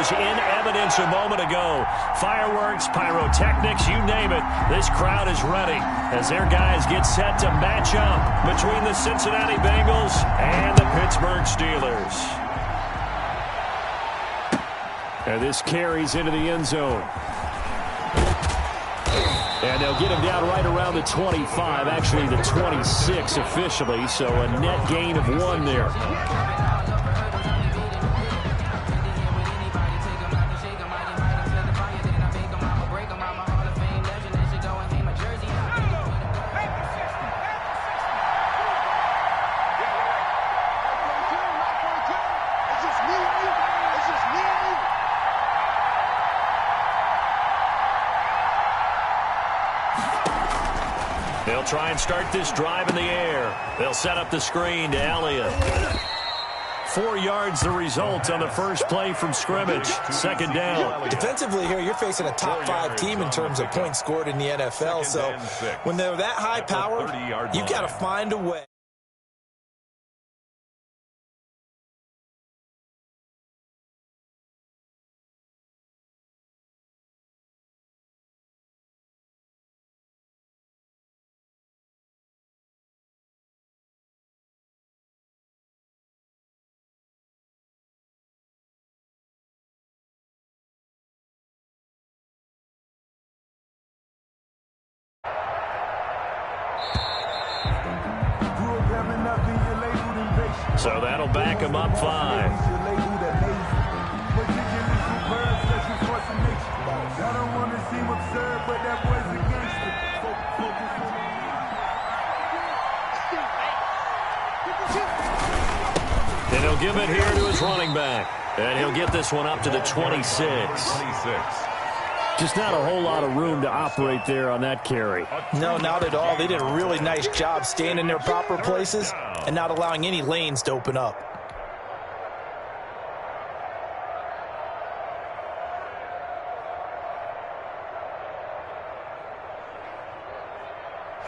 was in evidence a moment ago. Fireworks, pyrotechnics, you name it. This crowd is ready as their guys get set to match up between the Cincinnati Bengals and the Pittsburgh Steelers. And this carries into the end zone. And they'll get him down right around the 25, actually the 26 officially, so a net gain of 1 there. They'll try and start this drive in the air. They'll set up the screen to Elliott. 4 yards the result on the first play from scrimmage. Second down. Defensively here, you're facing a top 5 team in terms of points scored in the NFL. So when they're that high powered, you've got to find a way. So that'll back him up 5. And he'll give it here to his running back. And he'll get this one up to the 26. Just not a whole lot of room to operate there on that carry. No, not at all. They did a really nice job staying in their proper places and not allowing any lanes to open up.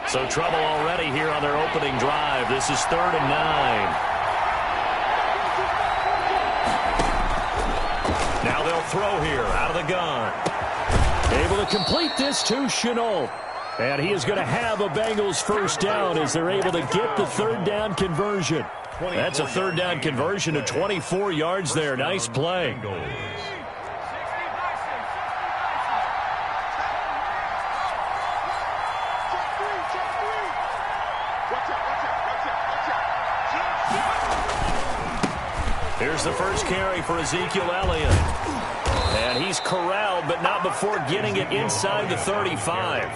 So trouble already here on their opening drive. This is 3rd and 9. Now they'll throw here out of the gun. Able to complete this to Chenault. And he is going to have a Bengals first down as they're able to get the 3rd down conversion. That's a 3rd down conversion of 24 yards there. Nice play. Here's the first carry for Ezekiel Elliott. And he's corralled, but not before getting it inside the 35.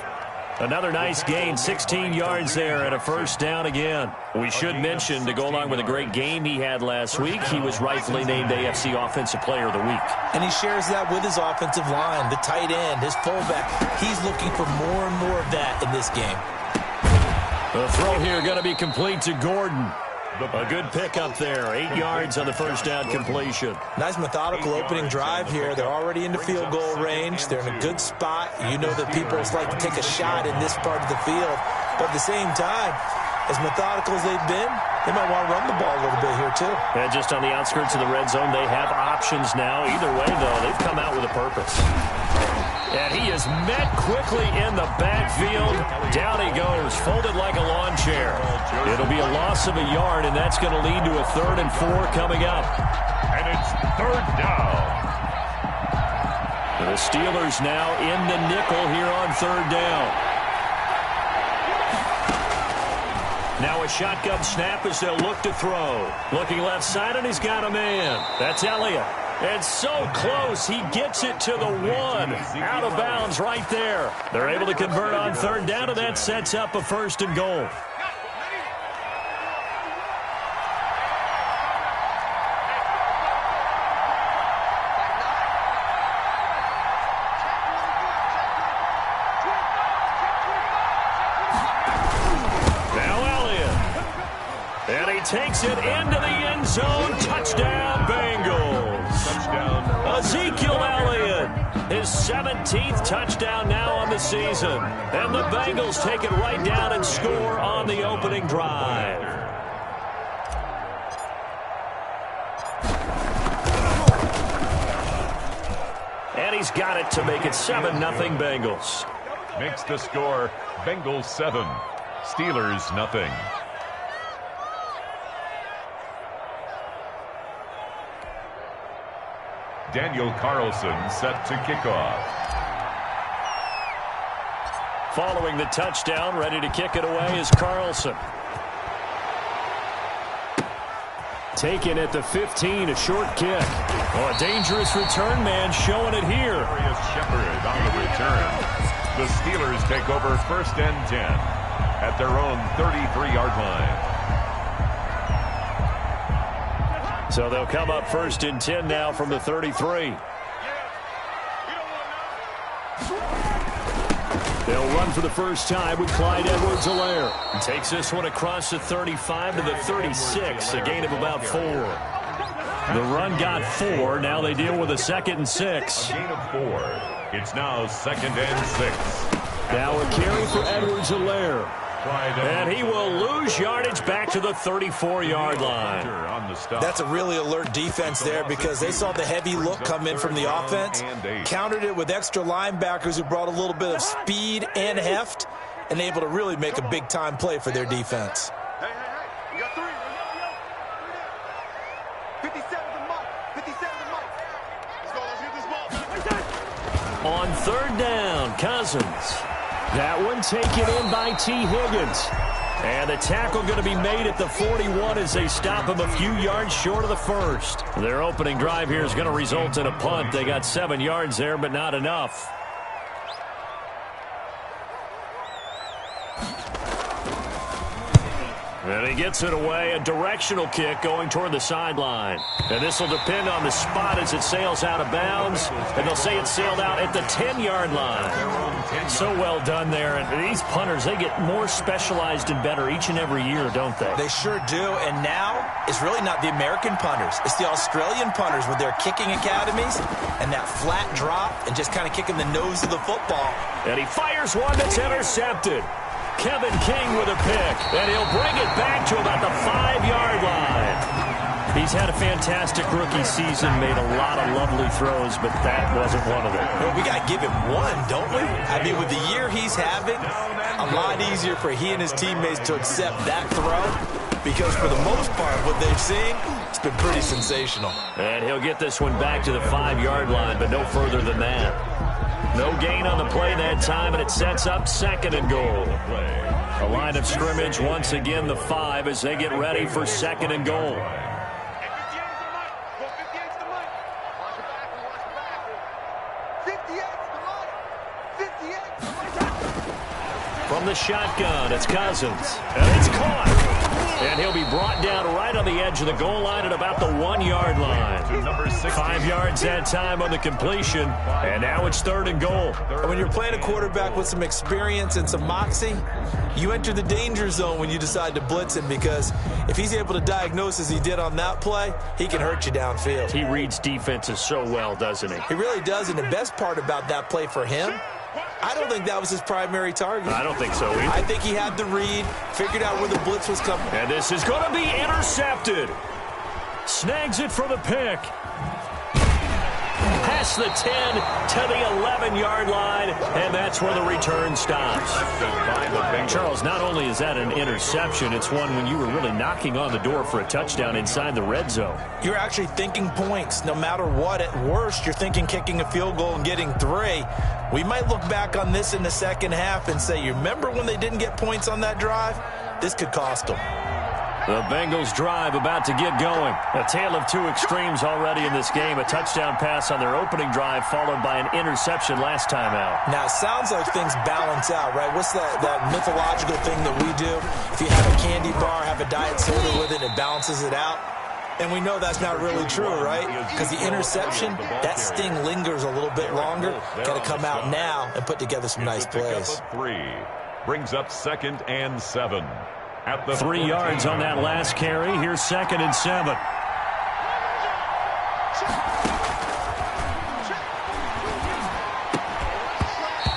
Another nice gain, 16 yards there, and a first down again. We should mention, to go along with a great game he had last week, he was rightfully named AFC Offensive Player of the Week. And he shares that with his offensive line, the tight end, his fullback. He's looking for more and more of that in this game. The throw here going to be complete to Gordon. A good pickup there. 8 yards on the first down completion. Nice methodical opening drive here. They're already into field goal range. They're in a good spot. You know that people like to take a shot in this part of the field. But at the same time, as methodical as they've been, they might want to run the ball a little bit here too. And just on the outskirts of the red zone, they have options now. Either way, though, they've come out with a purpose. And he is met quickly in the backfield. Down he goes, folded like a lawn chair. It'll be a loss of a yard, and that's going to lead to a 3rd and 4 coming up. And it's 3rd down. The Steelers now in the nickel here on 3rd down. Now a shotgun snap as they'll look to throw. Looking left side, and he's got a man. That's Elliott. And so close, he gets it to the 1. Out of bounds right there. They're able to convert on 3rd down, and that sets up a 1st and goal. Now Elliott. And he takes it into the end zone. Touchdown, Bengals. Ezekiel Elliott, his 17th touchdown now on the season. And the Bengals take it right down and score on the opening drive. And he's got it to make it 7-0 Bengals. Makes the score Bengals 7, Steelers nothing. Daniel Carlson set to kick off. Following the touchdown, ready to kick it away is Carlson. Taken at the 15, a short kick. Oh, a dangerous return man showing it here. Shepard on the return. The Steelers take over 1st and 10 at their own 33-yard line. So they'll come up 1st and 10 now from the 33. They'll run for the first time with Clyde Edwards-Helaire. Takes this one across the 35 to the 36, a gain of about 4. The run got 4. Now they deal with a 2nd and 6. A gain of 4. It's now 2nd and 6. Now a carry for Edwards-Helaire. And he will lose yardage back to the 34-yard line. That's a really alert defense there because they saw the heavy look come in from the offense, countered it with extra linebackers who brought a little bit of speed and heft, and able to really make a big-time play for their defense. Hey, we got 3. 57 the mark. 57 the mark. Let's get this ball. On 3rd down, Cousins. That one taken in by T. Higgins. And the tackle going to be made at the 41 as they stop him a few yards short of the 1st. Their opening drive here is going to result in a punt. They got 7 yards there, but not enough. And he gets it away, a directional kick going toward the sideline. And this will depend on the spot as it sails out of bounds. And they'll say it sailed out at the 10-yard line. So well done there. And these punters, they get more specialized and better each and every year, don't they? They sure do. And now it's really not the American punters. It's the Australian punters with their kicking academies and that flat drop and just kind of kicking the nose of the football. And he fires one that's intercepted. Kevin King with a pick, and he'll bring it back to about the 5-yard line. He's had a fantastic rookie season, made a lot of lovely throws, but that wasn't one of them. Well, we got to give him one, don't we? I mean, with the year he's having, a lot easier for he and his teammates to accept that throw because for the most part, what they've seen, it's been pretty sensational. And he'll get this one back to the 5-yard line, but no further than that. No gain on the play that time, and it sets up 2nd and goal. A line of scrimmage, once again, the 5 as they get ready for 2nd and goal. From the shotgun, it's Cousins. And it's caught. And he'll be brought down right on the edge of the goal line at about the 1-yard line. 5 yards that time on the completion. And now it's 3rd and goal. When you're playing a quarterback with some experience and some moxie, you enter the danger zone when you decide to blitz him because if he's able to diagnose as he did on that play, he can hurt you downfield. He reads defenses so well, doesn't he? He really does, and the best part about that play for him, I don't think that was his primary target. I don't think so either. I think he had the read, figured out where the blitz was coming. And this is going to be intercepted. Snags it for the pick. Past the 10 to the 11-yard line, and that's where the return stops. Charles, not only is that an interception, it's one when you were really knocking on the door for a touchdown inside the red zone. You're actually thinking points. No matter what, at worst, you're thinking kicking a field goal and getting 3. We might look back on this in the second half and say, you remember when they didn't get points on that drive? This could cost them. The Bengals drive about to get going. A tale of 2 extremes already in this game. A touchdown pass on their opening drive followed by an interception last time out. Now, it sounds like things balance out, right? What's that mythological thing that we do? If you have a candy bar, have a diet soda with it, it balances it out. And we know that's not really true, right? Because the interception, that sting lingers a little bit longer. Got to come out now and put together some nice plays. 3 brings up 2nd and 7. At the 3 yards on that last carry. Here's 2nd and 7.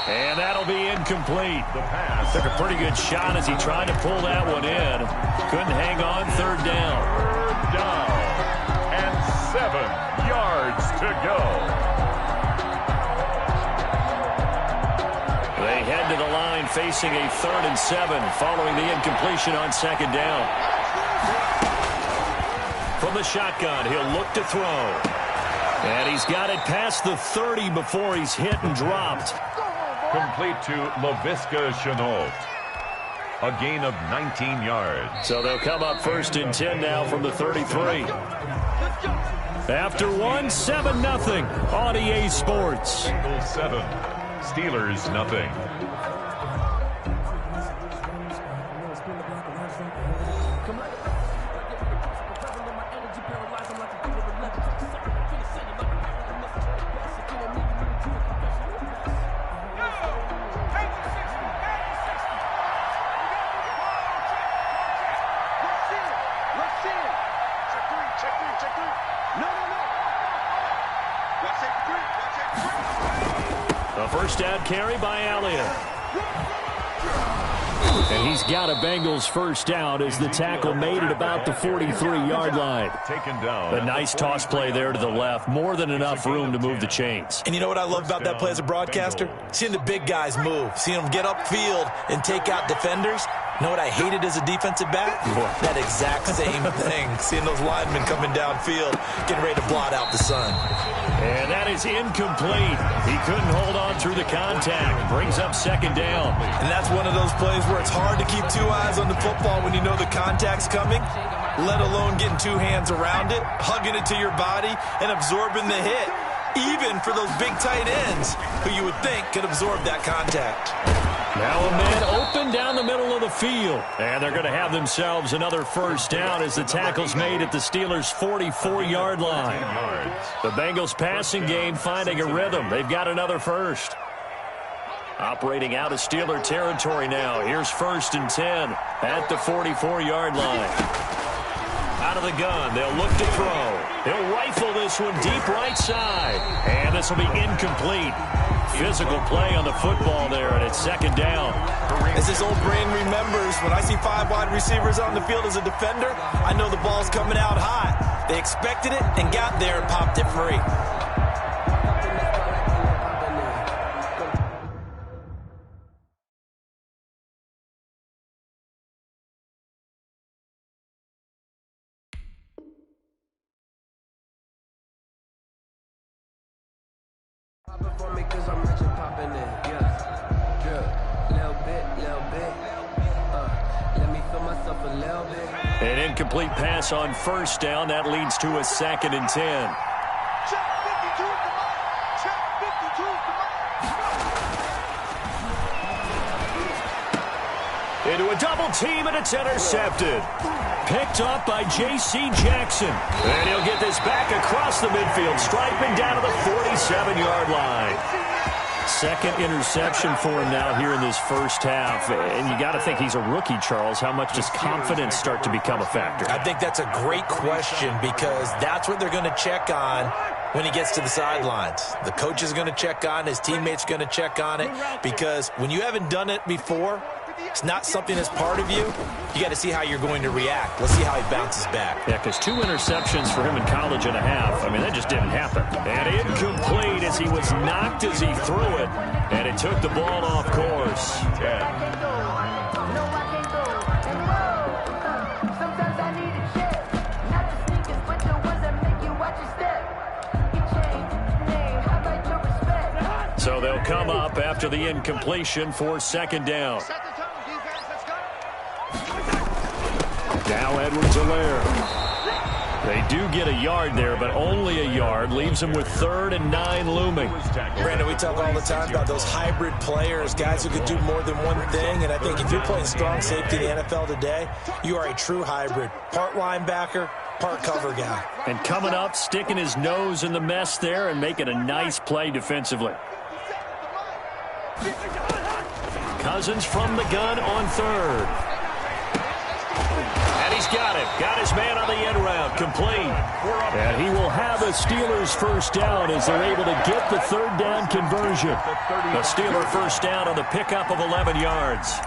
And that'll be incomplete. The pass took a pretty good shot as he tried to pull that one in. Couldn't hang on. 3rd down. 3rd down. And 7 yards to go. facing a 3rd and 7 following the incompletion on 2nd down. From the shotgun, he'll look to throw. And he's got it past the 30 before he's hit and dropped. Complete to LaVisca Chenault. A gain of 19 yards. So they'll come up 1st and 10 now from the 33. After one, 7-0 on EA Sports. Bengals 7, Steelers nothing. First down carry by Elliott. And he's got a Bengals first down as the tackle made at about the 43-yard line. Taken down. A nice toss play there to the left. More than enough room to move the chains. And you know what I love about that play as a broadcaster? Seeing the big guys move. Seeing them get upfield and take out defenders. You know what I hated as a defensive back? That exact same thing. Seeing those linemen coming downfield, getting ready to blot out the sun. And that is incomplete. He couldn't hold on through the contact. Brings up 2nd down. And that's one of those plays where it's hard to keep 2 eyes on the football when you know the contact's coming, let alone getting 2 hands around it, hugging it to your body, and absorbing the hit. Even for those big tight ends who you would think could absorb that contact. Now a man open down the middle of the field. And they're going to have themselves another first down as the tackle's made at the Steelers' 44-yard line. The Bengals passing game finding a rhythm. They've got another first. Operating out of Steeler territory now. Here's 1st and 10 at the 44-yard line. Out of the gun, they'll look to throw. He'll rifle this one deep right side. And this will be incomplete. Physical play on the football there, and it's 2nd down. As his old brain remembers, when I see 5 wide receivers on the field as a defender, I know the ball's coming out hot. They expected it and got there and popped it free. For me, cause I'm rich and poppin' it, yeah. Little bit. Let me feel myself a little bit. An incomplete pass on 1st down. That leads to a 2nd and 10. Check 52 is the mark. Check 52 is the mark. Into a double team, and it's intercepted. Picked up by J.C. Jackson. And he'll get this back across the midfield, striping down to the 47-yard line. 2nd interception for him now here in this first half. And you got to think he's a rookie, Charles. How much does confidence start to become a factor? I think that's a great question because that's what they're going to check on when he gets to the sidelines. The coach is going to check on, his teammates going to check on it, because when you haven't done it before, it's not something that's part of you. You got to see how you're going to react. Let's see how he bounces back. Yeah, because 2 interceptions for him in college and a half. I mean, that just didn't happen. And incomplete as he was knocked as he threw it. And it took the ball off course. 10. So they'll come up after the incompletion for 2nd down. Now Edwards-Helaire. They do get a yard there, but only a yard. Leaves them with 3rd and 9 looming. Brandon, we talk all the time about those hybrid players, guys who could do more than one thing. And I think if you're playing strong safety in the NFL today, you are a true hybrid. Part linebacker, part cover guy. And coming up, sticking his nose in the mess there and making a nice play defensively. Cousins from the gun on 3rd. And he's got it. Got his man on the end route. Complete. And he will have a Steelers first down as they're able to get the 3rd down conversion. A Steeler first down on the pickup of 11 yards.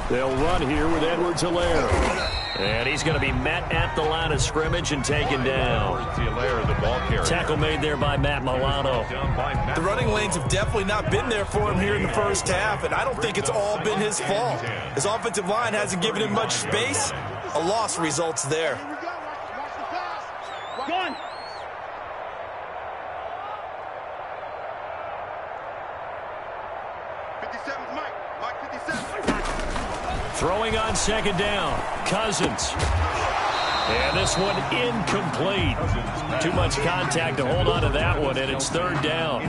They'll run here with Edwards-Helaire. And he's going to be met at the line of scrimmage and taken down. Tackle made there by Matt Milano. The running lanes have definitely not been there for him here in the first half, and I don't think it's all been his fault. His offensive line hasn't given him much space. A loss results there. Gone. Mike 57. Throwing on second down. Cousins. And this one incomplete. Too much contact to hold on to that one, and it's third down.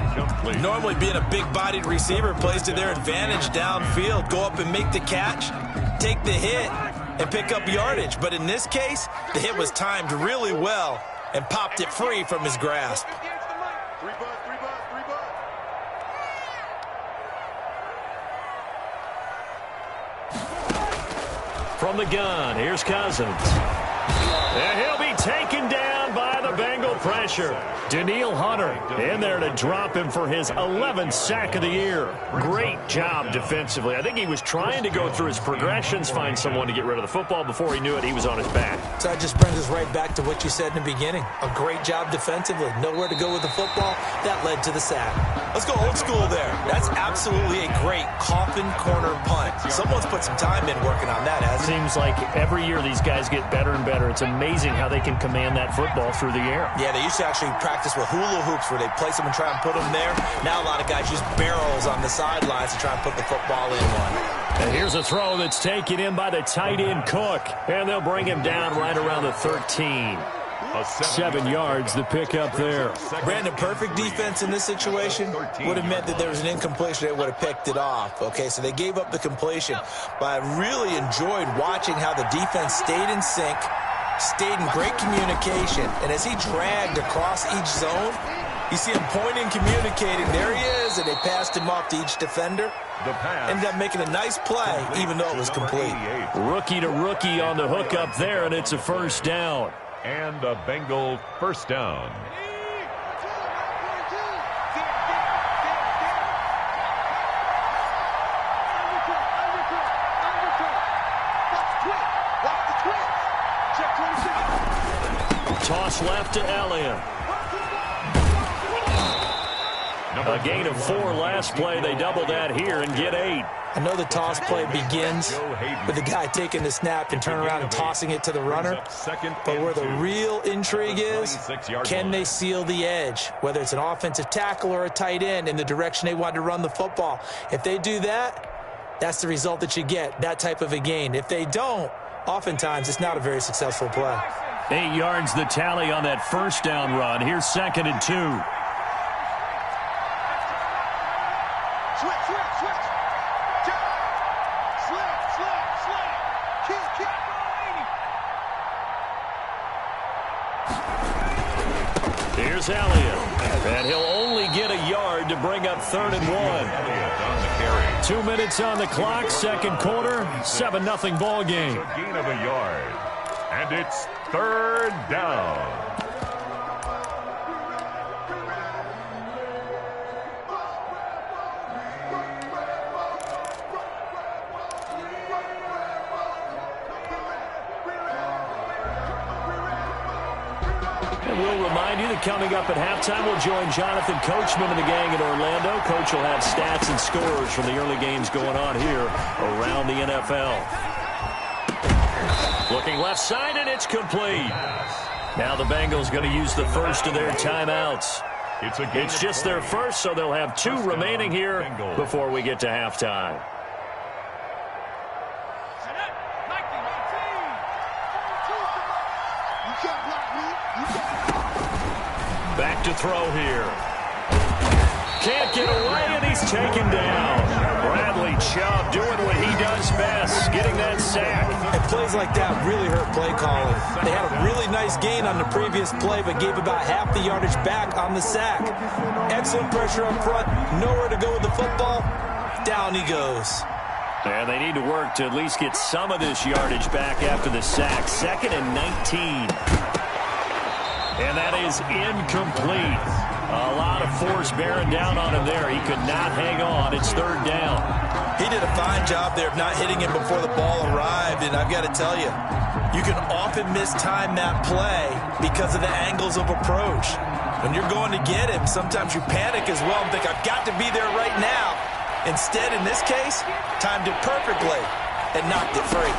Normally being a big-bodied receiver plays to their advantage downfield. Go up and make the catch, take the hit, and pick up yardage. But in this case, the hit was timed really well and popped it free from his grasp. Three buzz. From the gun, here's Cousins. And he'll be taken down by the Bengal pressure. Daniil Hunter in there to drop him for his 11th sack of the year. Great job defensively. I think he was trying to go through his progressions, find someone to get rid of the football. Before he knew it, he was on his back. So that just brings us right back to what you said in the beginning. A great job defensively. Nowhere to go with the football. That led to the sack. Let's go old school there. That's absolutely a great coffin corner punt. Someone's put some time in working on that, hasn't it? Seems like every year these guys get better and better. It's amazing how they can command that football through the air. Yeah, they used to actually practice with hula hoops where they place them and try and put them there. Now a lot of guys use barrels on the sidelines to try and put the football in one. And here's a throw that's taken in by the tight end Cook. And they'll bring him down right around the 13. 7 yards the pick up there. Brandon, perfect defense in this situation would have meant that there was an incompletion. They would have picked it off. Okay, so they gave up the completion. But I really enjoyed watching how the defense stayed in sync, stayed in great communication. And as he dragged across each zone, you see him pointing, communicating. There he is, and they passed him off to each defender. Ended up making a nice play, even though it was complete. Rookie to rookie on the hook up there, and it's a first down. And a Bengal first down. Toss left to Elliott. A gain of 4 last play. They double that here and get 8. I know the toss play begins with the guy taking the snap and turn around and tossing it to the runner. But where the real intrigue is, can they seal the edge? Whether it's an offensive tackle or a tight end in the direction they want to run the football. If they do that, that's the result that you get, that type of a gain. If they don't, oftentimes it's not a very successful play. 8 yards the tally on that first down run. Here's 2nd and 2. Here's Elliott, and he'll only get a yard to bring up 3rd and 1. 2 minutes on the clock, second quarter, 7-0 ball game. Gain of a yard, and it's 3rd down. We'll remind you that coming up at halftime, we'll join Jonathan Coachman and the gang in Orlando. Coach will have stats and scores from the early games going on here around the NFL. Looking left side, and it's complete. Now the Bengals going to use the first of their timeouts. It's just their first, so they'll have 2 remaining here before we get to halftime. Back to throw here. Can't get away, and he's taken down. Bradley Chubb doing what he does best, getting that sack. And plays like that really hurt play calling. They had a really nice gain on the previous play, but gave about half the yardage back on the sack. Excellent pressure up front. Nowhere to go with the football. Down he goes. And they need to work to at least get some of this yardage back after the sack. 2nd and 19. And that is incomplete. A lot of force bearing down on him there. He could not hang on. It's 3rd down. He did a fine job there of not hitting him before the ball arrived, and I've got to tell you, you can often mistime that play because of the angles of approach. When you're going to get him, sometimes you panic as well and think, I've got to be there right now. Instead, in this case, timed it perfectly and knocked it free.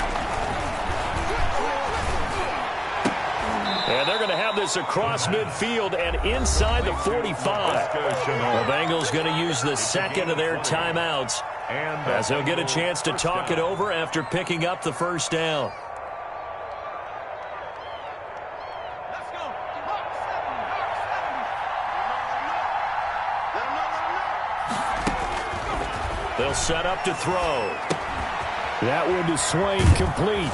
And they're going to have this across midfield and inside the 45. The Bengals going to use the second of their timeouts as they'll get a chance to talk it over after picking up the first down. They'll set up to throw. That one to Swain, complete.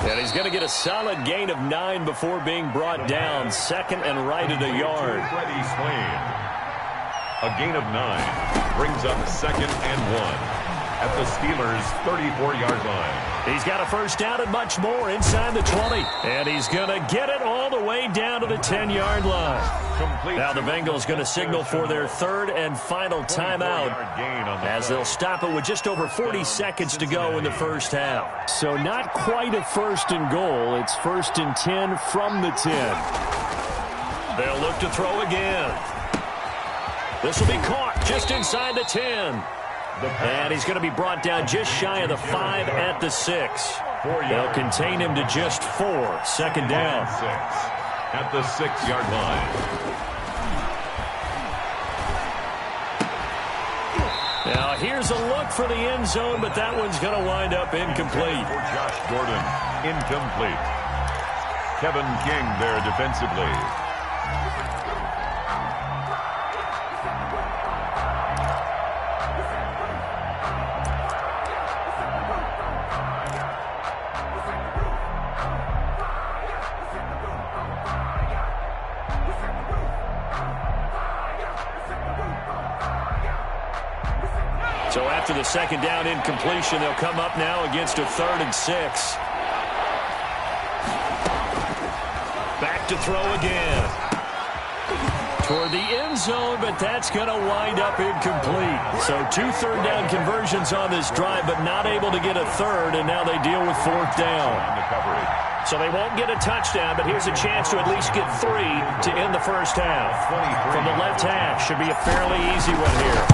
And he's going to get a solid gain of 9 before being brought down. Second and right at a yard. Freddie Swain. A gain of 9 brings up second and 1 at the Steelers' 34-yard line. He's got a first down and much more inside the 20. And he's going to get it all the way down to the 10-yard line. Now the Bengals going to signal for their third and final timeout as they'll stop it with just over 40 seconds to go in the first half. So not quite a first and goal. It's first and 10 from the 10. They'll look to throw again. This will be caught just inside the 10. And he's going to be brought down just shy of the 5 at the 6. They'll contain him to just 4. Second down. At the 6-yard line. Now here's a look for the end zone, but that one's going to wind up incomplete. For Josh Gordon, incomplete. Kevin King there defensively. So after the second down incompletion, they'll come up now against a 3rd and 6. Back to throw again. Toward the end zone, but that's going to wind up incomplete. So 2 third-down conversions on this drive, but not able to get a third, and now they deal with 4th down. So they won't get a touchdown, but here's a chance to at least get 3 to end the first half. From the left hash, should be a fairly easy one here.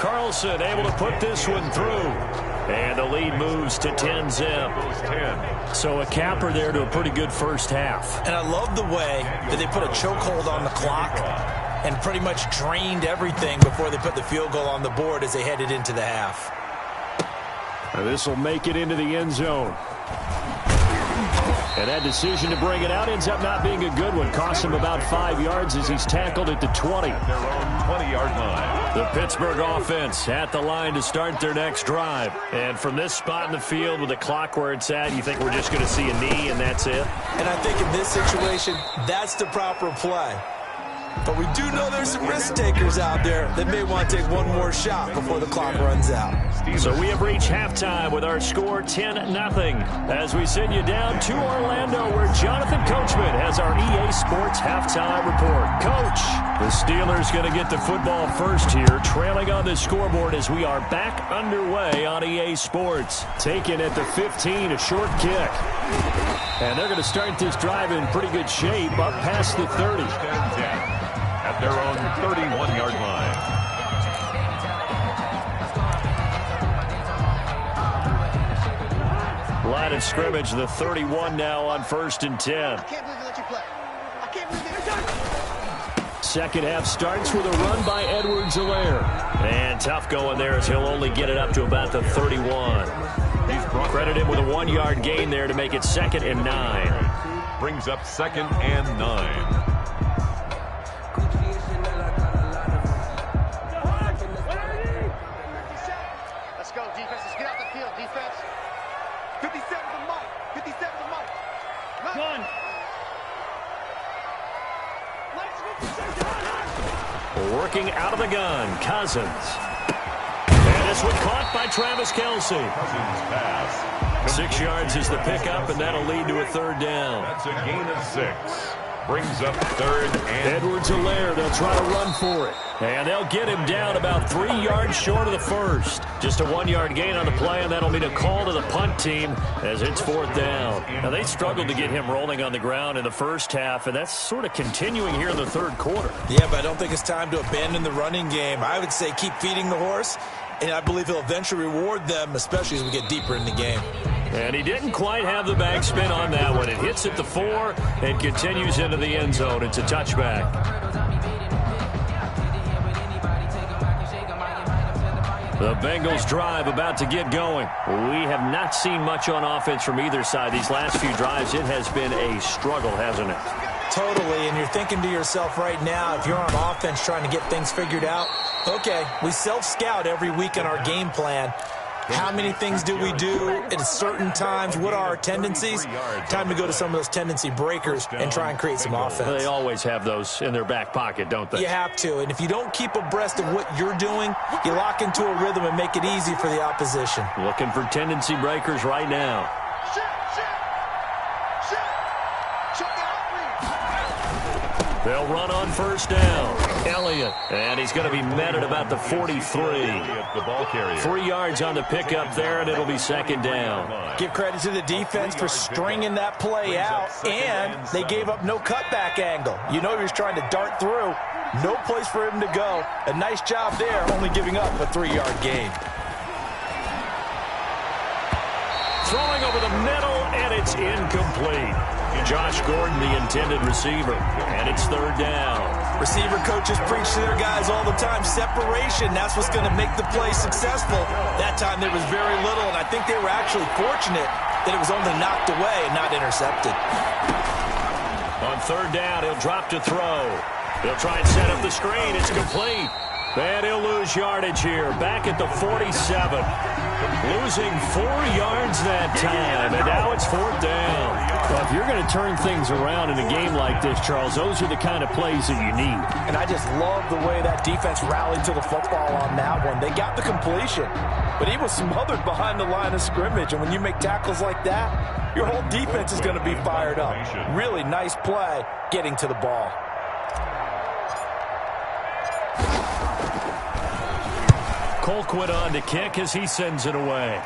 Carlson able to put this one through. And the lead moves to 10-zip. So a capper there to a pretty good first half. And I love the way that they put a chokehold on the clock and pretty much drained everything before they put the field goal on the board as they headed into the half. This will make it into the end zone. And that decision to bring it out ends up not being a good one. Costs him about 5 yards as he's tackled at the 20. Their own 20-yard line. The Pittsburgh offense at the line to start their next drive. And from this spot in the field with the clock where it's at, you think we're just going to see a knee and that's it? And I think in this situation, that's the proper play. But we do know there's some risk takers out there that may want to take one more shot before the clock runs out. So we have reached halftime with our score 10-0 as we send you down to Orlando where Jonathan Coachman has our EA Sports halftime report. Coach, the Steelers going to get the football first here, trailing on the scoreboard as we are back underway on EA Sports. Taken at the 15, a short kick. And they're going to start this drive in pretty good shape up past the 30. At their own 31-yard line. Line of scrimmage, the 31 now on 1st and 10. I can't believe they let you play. I can't believe they let you. Second half starts with a run by Edwards-Helaire. And tough going there as he'll only get it up to about the 31. He's credited with a 1-yard gain there to make it 2nd and 9. Brings up 2nd and 9. Working out of the gun, Cousins. And this one caught by Travis Kelce. Cousins pass. 6 yards is the pickup, and that'll lead to a 3rd down. That's a gain of 6. brings up third and... Edwards-Helaire, they'll try to run for it. And they'll get him down about 3 yards short of the first. Just a 1-yard gain on the play, and that'll mean a call to the punt team as it's 4th down. Now, they struggled to get him rolling on the ground in the first half, and that's sort of continuing here in the third quarter. Yeah, but I don't think it's time to abandon the running game. I would say keep feeding the horse, and I believe he'll eventually reward them, especially as we get deeper in the game. And he didn't quite have the backspin on that one. It hits at the 4 and continues into the end zone. It's a touchback. The Bengals drive about to get going. We have not seen much on offense from either side. These last few drives, it has been a struggle, hasn't it? Totally, and you're thinking to yourself right now, if you're on offense trying to get things figured out, okay, we self-scout every week in our game plan. How many things do we do at certain times? What are our tendencies? Time to go to some of those tendency breakers and try and create some offense. They always have those in their back pocket, don't they? You have to, and if you don't keep abreast of what you're doing, you lock into a rhythm and make it easy for the opposition. Looking for tendency breakers right now. They'll run on first down. Elliott, and he's going to be met at about the 43. The ball carrier. 3 yards on the pickup there, and it'll be 2nd down. Give credit to the defense for stringing that play out, and they gave up no cutback angle. You know he was trying to dart through. No place for him to go. A nice job there, only giving up a 3-yard gain. Throwing over the middle, and it's incomplete. Josh Gordon, the intended receiver, and it's 3rd down. Receiver coaches preach to their guys all the time. Separation, that's what's going to make the play successful. That time there was very little, and I think they were actually fortunate that it was only knocked away and not intercepted. On 3rd down, he'll drop to throw. He'll try and set up the screen. It's complete. And he'll lose yardage here. Back at the 47. Losing 4 yards that time, and now it's 4th down. Well, if you're going to turn things around in a game like this, Charles, those are the kind of plays that you need. And I just love the way that defense rallied to the football on that one. They got the completion, but he was smothered behind the line of scrimmage. And when you make tackles like that, your whole defense is going to be fired up. Really nice play getting to the ball. Colquitt on to kick as he sends it away.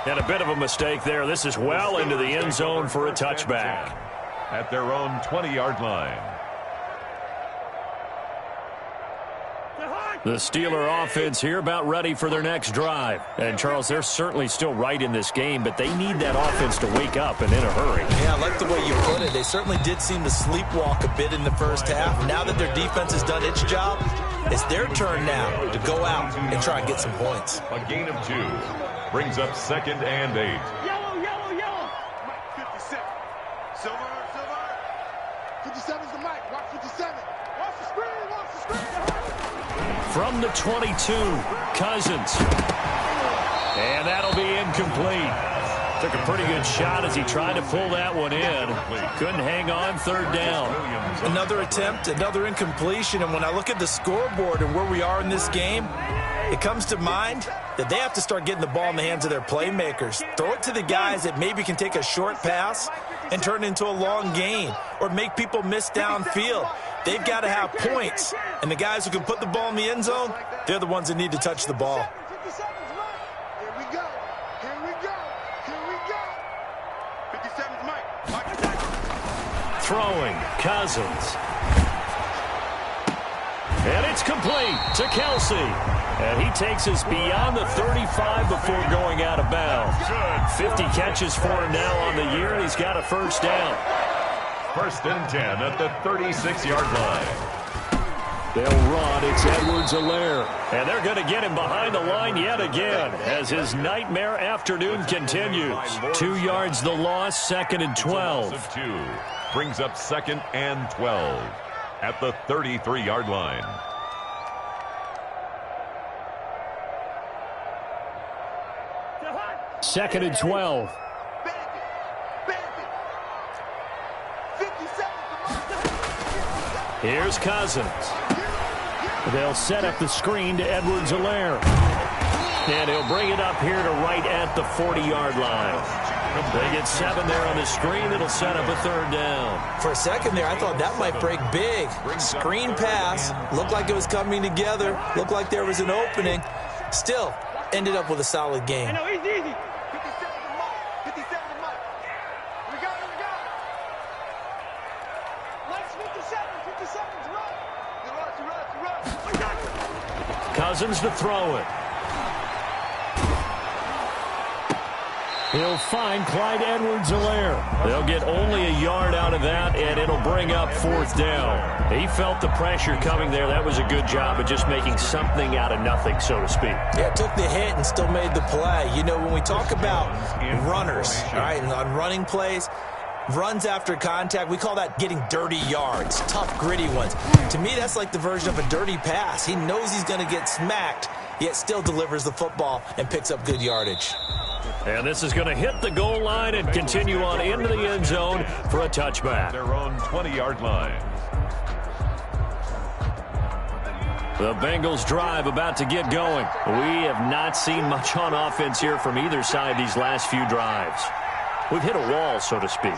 And a bit of a mistake there. This is well into the end zone for a touchback. At their own 20-yard line. The Steeler offense here about ready for their next drive. And, Charles, they're certainly still right in this game, but they need that offense to wake up and in a hurry. Yeah, I like the way you put it. They certainly did seem to sleepwalk a bit in the first half. Now that their defense has done its job, it's their turn now to go out and try and get some points. A gain of 2 brings up 2nd and 8. Yellow, yellow, yellow. Mike 57. Silver, silver. 57's the mic. Watch 57. Watch the screen, watch the screen. From the 22, Cousins. And that'll be incomplete. Took a pretty good shot as he tried to pull that one in. Couldn't hang on. 3rd down. Another attempt, another incompletion. And when I look at the scoreboard and where we are in this game, it comes to mind that they have to start getting the ball in the hands of their playmakers. Throw it to the guys that maybe can take a short pass and turn it into a long gain or make people miss downfield. They've got to have points. And the guys who can put the ball in the end zone, they're the ones that need to touch the ball. Here we go. Here we go. Here we go. 57's Mike. Throwing, Cousins. And it's complete to Kelsey. And he takes us beyond the 35 before going out of bounds. 50 catches for him now on the year, and he's got a 1st down. 1st and 10 at the 36-yard line. They'll run. It's Edwards-Helaire. And they're going to get him behind the line yet again as his nightmare afternoon continues. 2 yards the loss, 2nd and 12. 2 brings up 2nd and 12 at the 33-yard line. Second and 12. Here's Cousins. They'll set up the screen to Edwards-Helaire. And he'll bring it up here to right at the 40-yard line. They get 7 there on the screen. It'll set up a 3rd down. For a second there, I thought that might break big. Screen pass. Looked like it was coming together. Looked like there was an opening. Still, ended up with a solid game. No, easy. 57 to Mike. 57 to Mike. We got it. Mike's 57. 57's right. You're right. We got it. Cousins to throw it. He'll find Clyde Edwards-Helaire. They'll get only a yard out of that, and it'll bring up 4th down. He felt the pressure coming there. That was a good job of just making something out of nothing, so to speak. Yeah, took the hit and still made the play. You know, when we talk about runners, all right, and on running plays, runs after contact, we call that getting dirty yards, tough, gritty ones. To me, that's like the version of a dirty pass. He knows he's going to get smacked, yet still delivers the football and picks up good yardage. And this is going to hit the goal line and continue on into the end zone for a touchback. Their own 20-yard line. The Bengals drive about to get going. We have not seen much on offense here from either side these last few drives. We've hit a wall, so to speak.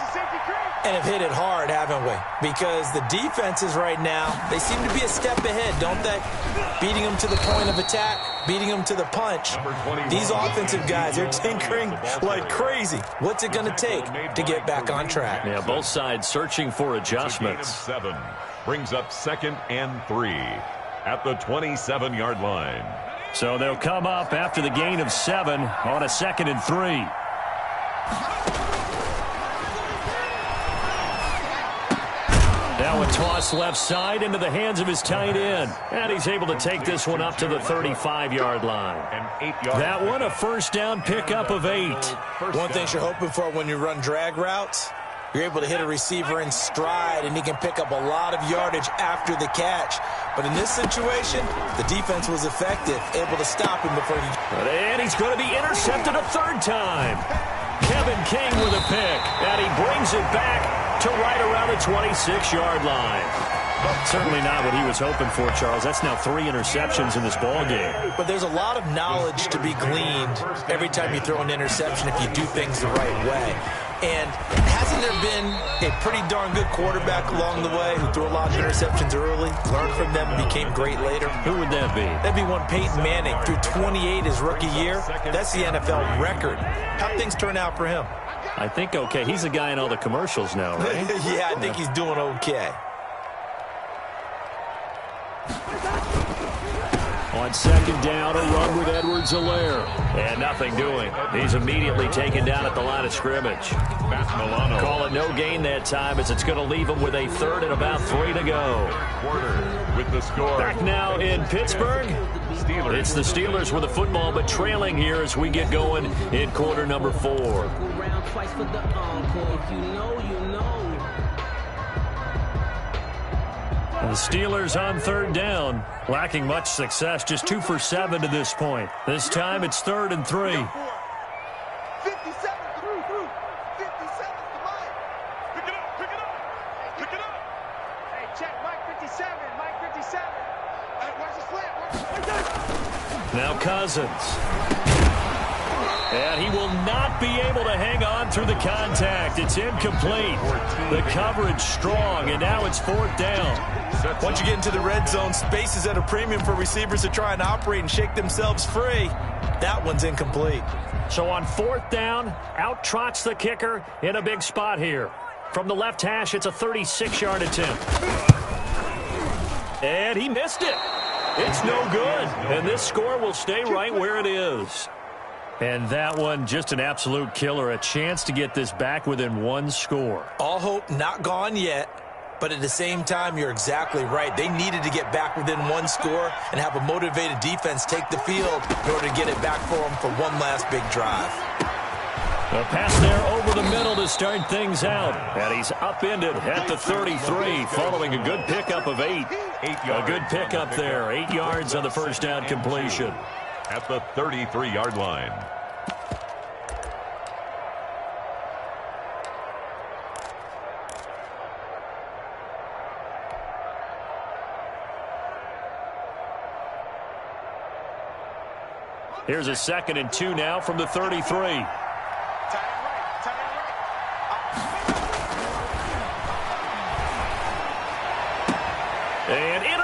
And have hit it hard, haven't we? Because the defenses right now, they seem to be a step ahead, don't they? Beating them to the point of attack, beating them to the punch. These offensive guys are tinkering like crazy. What's it going to take to get back on track? Yeah, both sides searching for adjustments. 7 brings up 2nd and 3 at the 27-yard line. So they'll come up after the gain of 7 on a 2nd and 3. Now a toss left side into the hands of his tight end. And he's able to take this one up to the 35-yard line. That one, a 1st down pickup of 8. One thing you're hoping for when you run drag routes, you're able to hit a receiver in stride, and he can pick up a lot of yardage after the catch. But in this situation, the defense was effective, able to stop him before he... And he's going to be intercepted a 3rd time. Kevin King with a pick, and he brings it back to right around the 26-yard line. Certainly not what he was hoping for, Charles. That's now 3 interceptions in this ball game. But there's a lot of knowledge to be gleaned every time you throw an interception if you do things the right way. And hasn't there been a pretty darn good quarterback along the way who threw a lot of interceptions early, learned from them, and became great later? Who would that be? That'd be one Peyton Manning, threw 28 his rookie year. That's the NFL record. How'd things turn out for him? I think okay. He's a guy in all the commercials now, right? Yeah, I think he's doing okay. On 2nd down, a run with Edwards-Helaire. And nothing doing. He's immediately taken down at the line of scrimmage. Call it no gain that time, as it's going to leave him with a 3rd and about 3 to go. Quarter with the score. Back now in Pittsburgh. It's the Steelers with the football, but trailing here as we get going in quarter number 4. The Steelers on 3rd down, lacking much success, just 2 for 7 to this point. This time it's 3rd and 3. 57 through. 57 to Mike. Pick it up. Hey, check Mike 57. Mike 57. Hey, watch the slant. Now Cousins. And he will not be able to hang on through the contact. It's incomplete. The coverage strong, and now it's 4th down. Once you get into the red zone, space is at a premium for receivers to try and operate and shake themselves free. That one's incomplete. So on 4th down, out trots the kicker in a big spot here. From the left hash, it's a 36-yard attempt. And he missed it. It's no good. And this score will stay right where it is. And that one, just an absolute killer. A chance to get this back within 1 score. All hope not gone yet. But at the same time, you're exactly right. They needed to get back within 1 score and have a motivated defense take the field in order to get it back for them for one last big drive. A pass there over the middle to start things out. And he's upended at the 33 following a good pickup of 8. A good pickup there. 8 yards on the 1st down completion. At the 33-yard line. Here's a 2nd and 2 now from the 33. Tight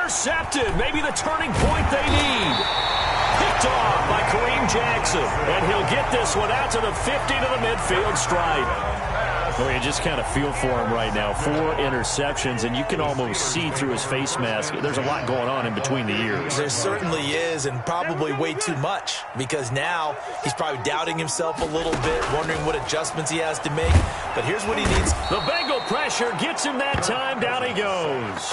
Intercepted. Maybe the turning point they need. Picked off by Kareem Jackson. And he'll get this one out to the 50 to the midfield stripe. Well, you just kind of feel for him right now. 4 interceptions, and you can almost see through his face mask. There's a lot going on in between the ears. There certainly is, and probably way too much, because now he's probably doubting himself a little bit, wondering what adjustments he has to make. But here's what he needs. The Bengal pressure gets him that time. Down he goes.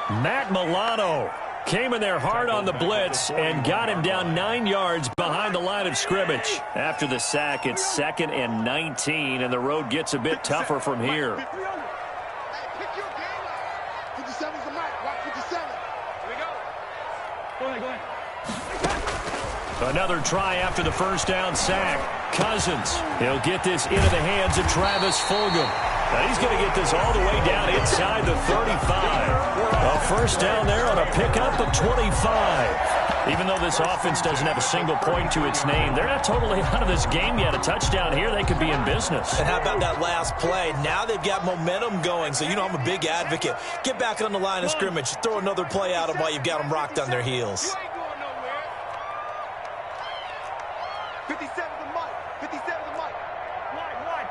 Matt Milano came in there hard on the blitz and got him down 9 yards behind the line of scrimmage. After the sack, it's 2nd and 19, and the road gets a bit tougher from here. Hey, pick your game up. 57's the mic. Watch 57. Here we go. Go ahead. Another try after the first down sack. Cousins, he'll get this into the hands of Travis Fulgham. Now he's going to get this all the way down inside the 35. A first down there on a pickup of 25. Even though this offense doesn't have a single point to its name, they're not totally out of this game yet. A touchdown here, they could be in business. And how about that last play? Now they've got momentum going, so you know I'm a big advocate. Get back on the line of scrimmage. Throw another play at them while you've got them rocked on their heels. You ain't going nowhere. 57's the mic. 57's the mic. Wide.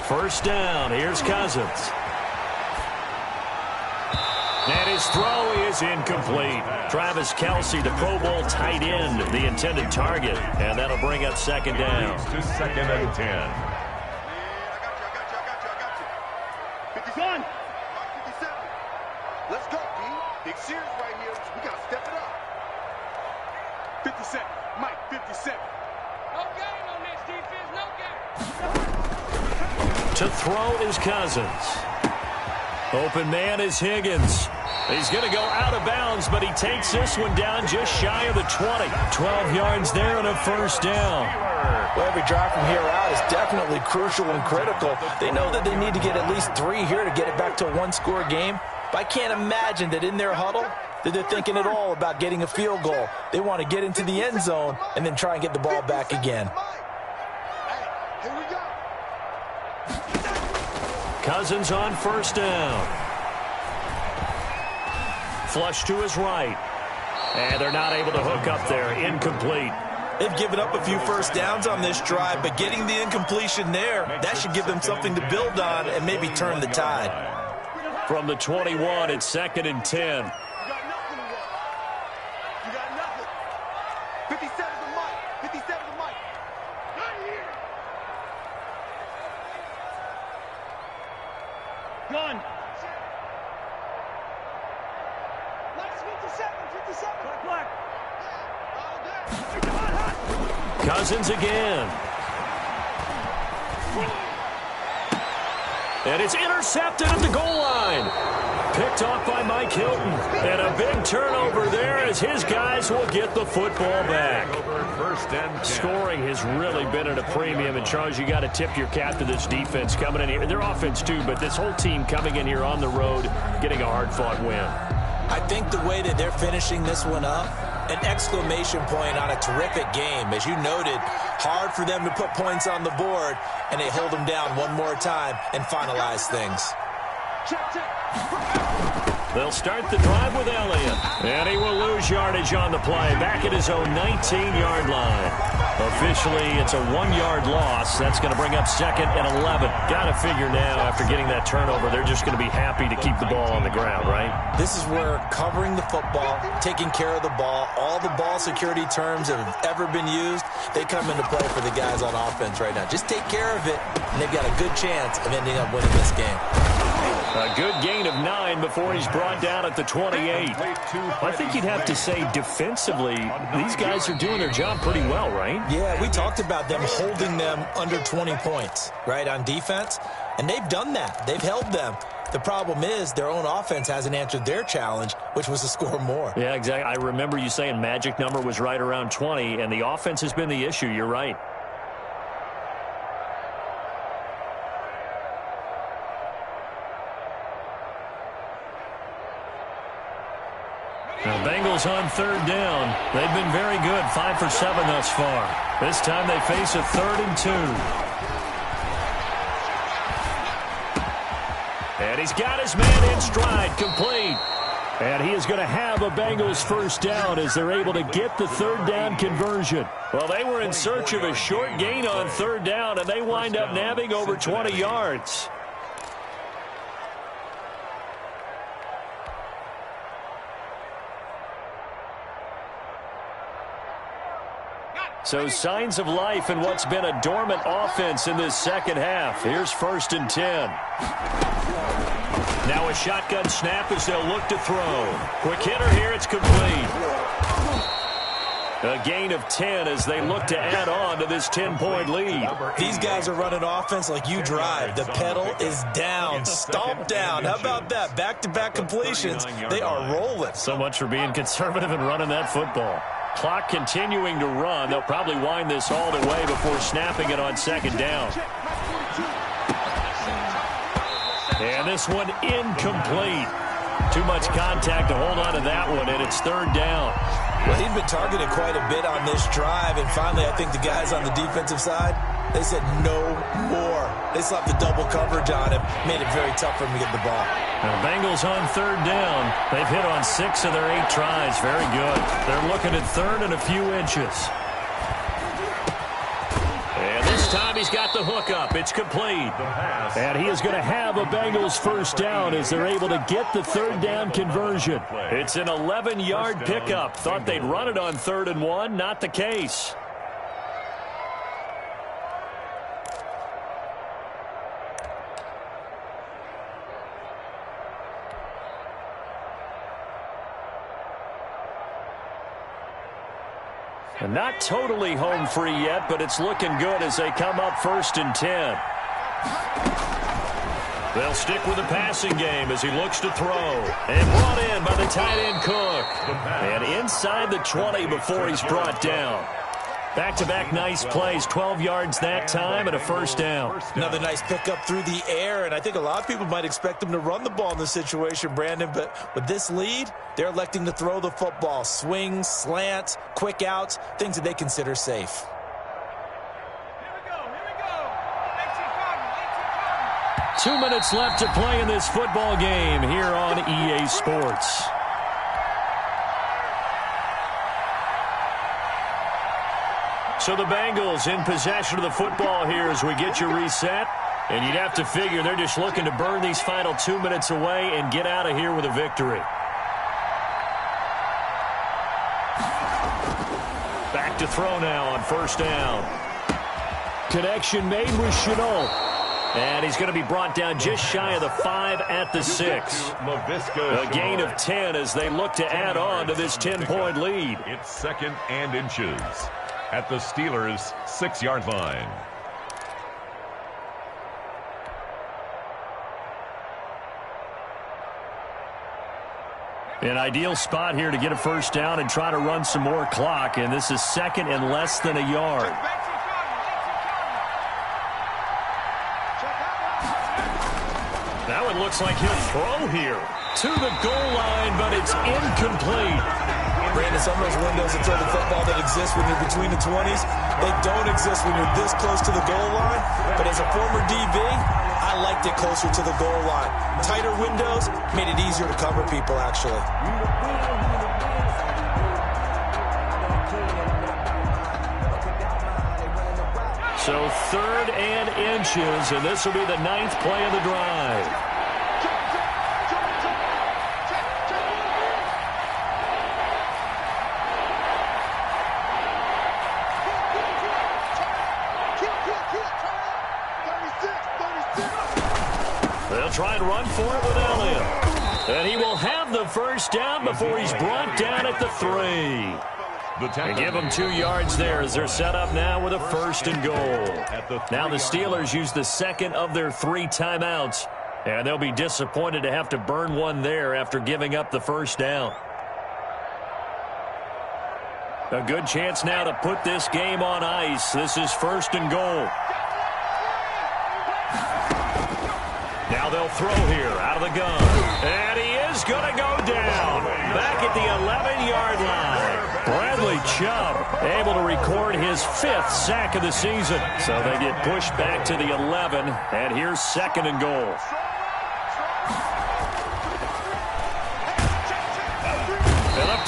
First down, here's Cousins. And his throw is incomplete. Travis Kelce, the Pro Bowl tight end, the intended target. And that'll bring up 2nd down. To 2nd and 10. I got you. 57. 57. Let's go, D. Big series right here. We got to step it up. 57. Mike, 57. No game on this defense. No game. To throw is Cousins. Open man is Higgins. He's going to go out of bounds, but he takes this one down just shy of the 20. 12 yards there and a first down. Well, every drive from here out is definitely crucial and critical. They know that they need to get at least 3 here to get it back to a 1-score game. But I can't imagine that in their huddle that they're thinking at all about getting a field goal. They want to get into the end zone and then try and get the ball back again. Hey, here we go. Cousins on first down. Flush to his right. And they're not able to hook up there. Incomplete. They've given up a few first downs on this drive, but getting the incompletion there, that should give them something to build on and maybe turn the tide. From the 21, it's 2nd and 10. You got nothing to work. You got nothing. 57's the mic. 57's the mic. Not here. Gun. Let's 57. 57. Black. Cousins again. And it's intercepted at the goal line. Picked off by Mike Hilton. And a big turnover there as his guys will get the football back. First and 10. Scoring has really been at a premium. And, Charles, you got to tip your cap to this defense coming in here. Their offense, too, but this whole team coming in here on the road, getting a hard-fought win. I think the way that they're finishing this one up, an exclamation point on a terrific game. As you noted, hard for them to put points on the board, and they hold them down one more time and finalize things. They'll start the drive with Elliott. And he will lose yardage on the play. Back at his own 19-yard line. Officially, it's a 1-yard loss. That's going to bring up 2nd and 11. Got to figure now, after getting that turnover, they're just going to be happy to keep the ball on the ground, right? This is where covering the football, taking care of the ball, all the ball security terms that have ever been used, they come into play for the guys on offense right now. Just take care of it, and they've got a good chance of ending up winning this game. A good gain of 9 before he's brought down at the 28. I think you'd have to say defensively, these guys are doing their job pretty well, right? Yeah, we talked about them holding them under 20 points, right, on defense. And they've done that. They've held them. The problem is their own offense hasn't answered their challenge, which was to score more. Yeah, exactly. I remember you saying magic number was right around 20, and the offense has been the issue. You're right. The Bengals on third down. They've been very good, 5 for 7 thus far. This time they face a 3rd and 2. And he's got his man in stride, complete. And he is going to have a Bengals first down as they're able to get the third down conversion. Well, they were in search of a short gain on third down, and they wind up nabbing over 20 yards. So signs of life in what's been a dormant offense in this second half. Here's 1st and 10. Now a shotgun snap as they'll look to throw. Quick hitter here, it's complete. A gain of 10 as they look to add on to this 10-point lead. These guys are running offense like you drive. The pedal is down, stomp down. How about that? Back-to-back completions. They are rolling. So much for being conservative and running that football. Clock continuing to run. They'll probably wind this all the way before snapping it on second down. And this one incomplete. Too much contact to hold on to that one, and it's third down. Well, he'd been targeted quite a bit on this drive, and finally I think the guys on the defensive side, they said no more. They slapped the double coverage on him, made it very tough for him to get the ball. Now, Bengals on third down. They've hit on 6 of their 8 tries. Very good. They're looking at third and a few inches. And this time he's got the hook up. It's complete. And he is going to have a Bengals first down as they're able to get the third down conversion. It's an 11-yard pickup. Thought they'd run it on 3rd and 1. Not the case. And not totally home free yet, but it's looking good as they come up 1st and 10. They'll stick with the passing game as he looks to throw. And brought in by the tight end Cook. And inside the 20 before he's brought down. Back-to-back nice plays, 12 yards that time and a first down. Another nice pickup through the air, and I think a lot of people might expect them to run the ball in this situation, Brandon, but with this lead, they're electing to throw the football. Swings, slants, quick outs, things that they consider safe. Here we go. 2 minutes left to play in this football game here on EA Sports. So the Bengals in possession of the football here as we get you reset. And you'd have to figure they're just looking to burn these final 2 minutes away and get out of here with a victory. Back to throw now on first down. Connection made with Chenault. And he's going to be brought down just shy of the 5 at the 6. A gain of 10 as they look to add on to this 10-point lead. It's 2nd and inches at the Steelers' 6-yard line. An ideal spot here to get a first down and try to run some more clock, and this is 2nd and less than a yard. That one looks like he'll throw here to the goal line, but it's incomplete. Brandon, some of those windows that throw the football that exist when you're between the 20s, they don't exist when you're this close to the goal line. But as a former DB, I liked it closer to the goal line. Tighter windows made it easier to cover people, actually. So 3rd and inches, and this will be the 9th play of the drive. They'll try and run for it with Elliott. And he will have the first down before he's brought down at the 3. And give them 2 yards there as they're set up now with a 1st and goal. Now the Steelers use the 2nd of their 3 timeouts. And they'll be disappointed to have to burn one there after giving up the first down. A good chance now to put this game on ice. This is 1st and goal. Now they'll throw here out of the gun. And he is going to go down. Back at the 11-yard line. Bradley Chubb able to record his 5th sack of the season. So they get pushed back to the 11. And here's 2nd and goal.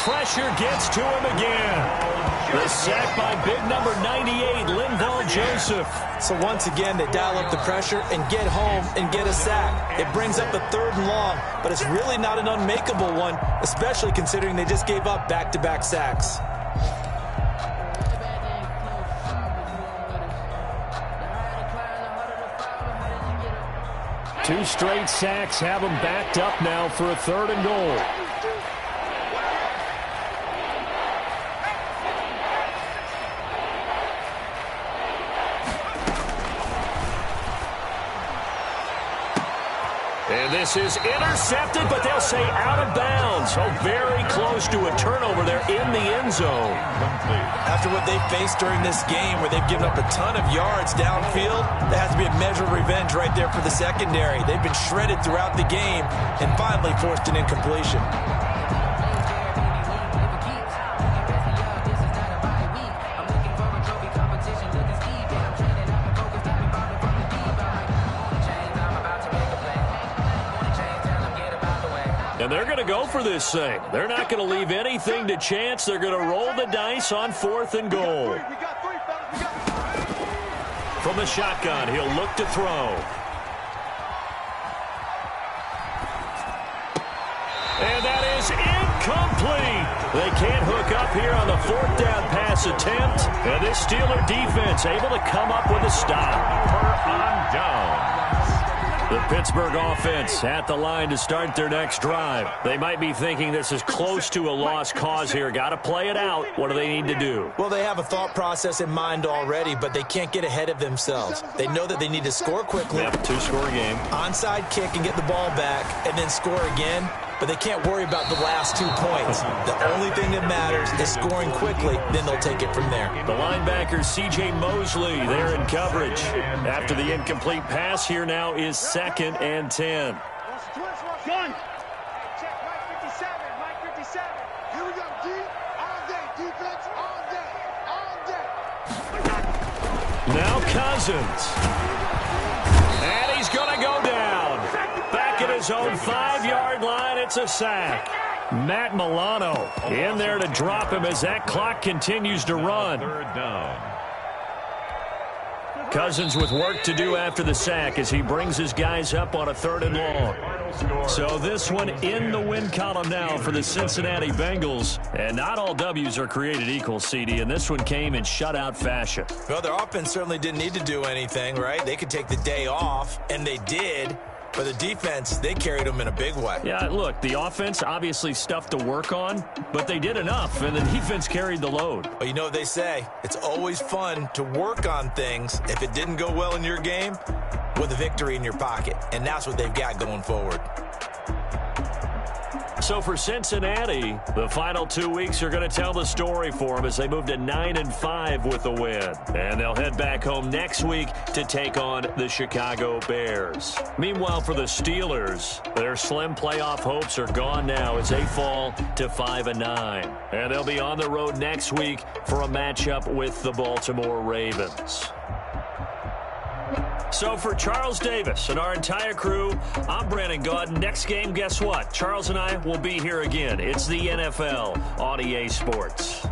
pressure gets to him again. The sack by big number 98, Linval Joseph. So once again, they dial up the pressure and get home and get a sack. It brings up a 3rd and long, but it's really not an unmakeable one, especially considering they just gave up back-to-back sacks. Two straight sacks have them backed up now for a 3rd and goal. And this is intercepted, but they'll say out of bounds. So very close to a turnover there in the end zone. After what they've faced during this game, where they've given up a ton of yards downfield, there has to be a measure of revenge right there for the secondary. They've been shredded throughout the game and finally forced an incompletion. And they're going to go for this thing. They're not going to leave anything to chance. They're going to roll the dice on 4th and goal. From the shotgun, he'll look to throw. And that is incomplete. They can't hook up here on the 4th down pass attempt. And this Steeler defense able to come up with a stop. On down. The Pittsburgh offense at the line to start their next drive. They might be thinking this is close to a lost cause here. Got to play it out. What do they need to do? Well, they have a thought process in mind already, but they can't get ahead of themselves. They know that they need to score quickly. Yep, 2-score game. Onside kick and get the ball back and then score again. But they can't worry about the last 2 points. The only thing that matters is scoring quickly, then they'll take it from there. The linebacker, C.J. Mosley, there in coverage. After the incomplete pass, here now is 2nd and 10. Gun. Check, Mike 57, Mike 57. Here we go, D. All day, defense, all day, all day. Now Cousins. And he's going to go down. Back at his own 5-yard line, it's a sack. Matt Milano in there to drop him as that clock continues to run. 3rd down. Cousins with work to do after the sack as he brings his guys up on a 3rd and long. So this one in the win column now for the Cincinnati Bengals. And not all W's are created equal, CD, and this one came in shutout fashion. Well, their offense certainly didn't need to do anything, right? They could take the day off, and they did. But the defense, they carried them in a big way. Yeah, look, the offense, obviously stuff to work on, but they did enough, and the defense carried the load. Well, you know what they say. It's always fun to work on things if it didn't go well in your game with a victory in your pocket, and that's what they've got going forward. So for Cincinnati, the final 2 weeks are going to tell the story for them as they move to 9-5 with the win. And they'll head back home next week to take on the Chicago Bears. Meanwhile, for the Steelers, their slim playoff hopes are gone now as they fall to 5-9. And they'll be on the road next week for a matchup with the Baltimore Ravens. So for Charles Davis and our entire crew, I'm Brandon Gaudin. Next game, guess what? Charles and I will be here again. It's the NFL on EA Sports.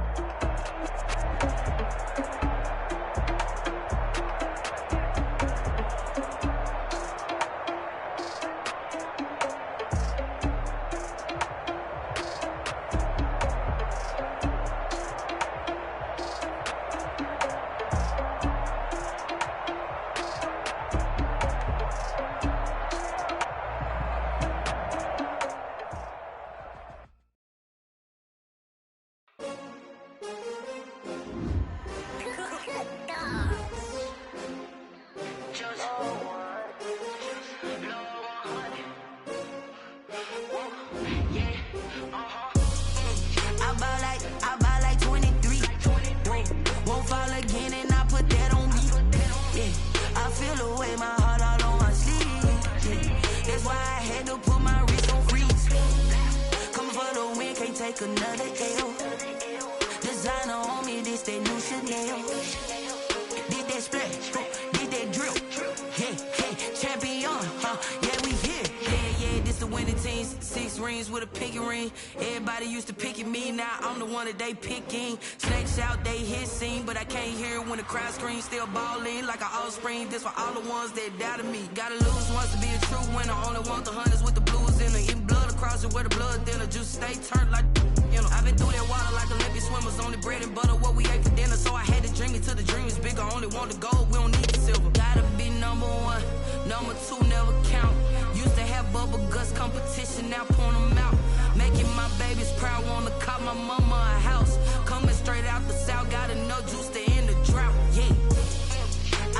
winning teams, 6 rings with a pinky ring. Everybody used to picking me, now I'm the one that they picking. Snakes out, they hit scene, but I can't hear when the crowd screams. Still balling like an offspring. This for all the ones that doubted me. Gotta lose once to be a true winner. Only want the hunters with the blues in it. Eating blood across it where the blood thinner. Juice stay turned like, you know. I've been through that water like Olympic swimmers. Only bread and butter, what we ate for dinner. So I had to dream it till the dream is bigger. Only want the gold, we don't need the silver. Gotta be number 1, number 2 never count. Used to have bubble guts competition, now point them out. Making my babies proud, wanna cop my mama a house. Coming straight out the south, got enough juice to end the drought. Yeah,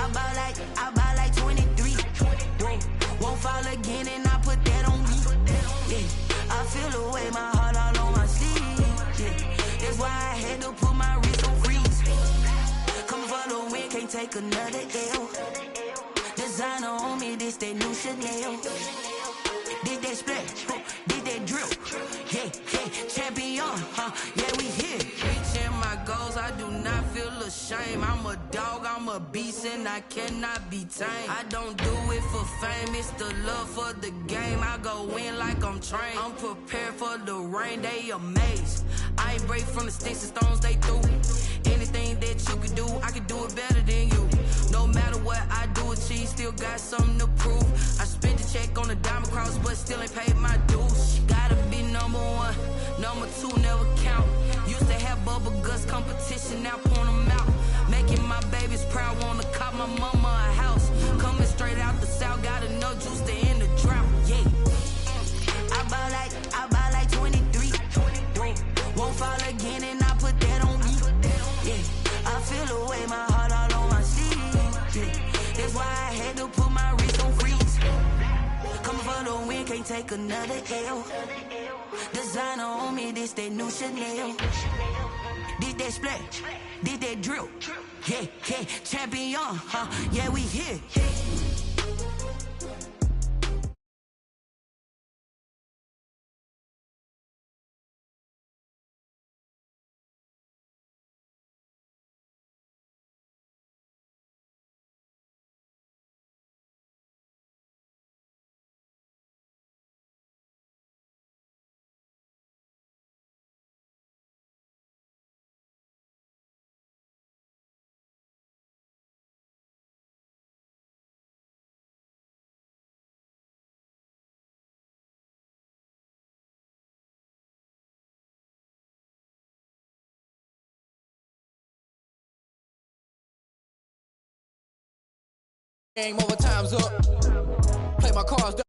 I buy like 23. Whoa, won't fall again, and I put that on me. Yeah, I feel the way, my heart all on my sleeve. Yeah, that's why I had to put my wrist on freeze. Coming for the win, can't take another L. Designer on me, this that new Chanel. Did that splash, did that drill. Yeah, champion, yeah, we here. Reaching my goals, I do not feel ashamed. I'm a dog, I'm a beast, and I cannot be tamed. I don't do it for fame, it's the love for the game. I go in like I'm trained. I'm prepared for the rain, they amazed. I ain't break from the sticks and stones they threw. Anything that you can do, I can do it better than you. No matter what I do, achieve, still got something to prove. I spent the check on the diamond cross, but still ain't paid my dues. Gotta be number 1, number 2 never count. Used to have bubble guts competition, now point them out. Making my babies proud, wanna cop my mama a house. Coming straight out the south, got enough juice to end the drought. Yeah, I buy like 23. Won't fall again, and I put that on me. Yeah, I feel the way, my heart all on my sleeve. Yeah, that's why I had to put my wrist on freeze. Coming for the win, can't take another L. Designer on me, this that new Chanel. Did that splash, did that drill. Yeah, champion, yeah, we here. Game over, time's up. Play my cards.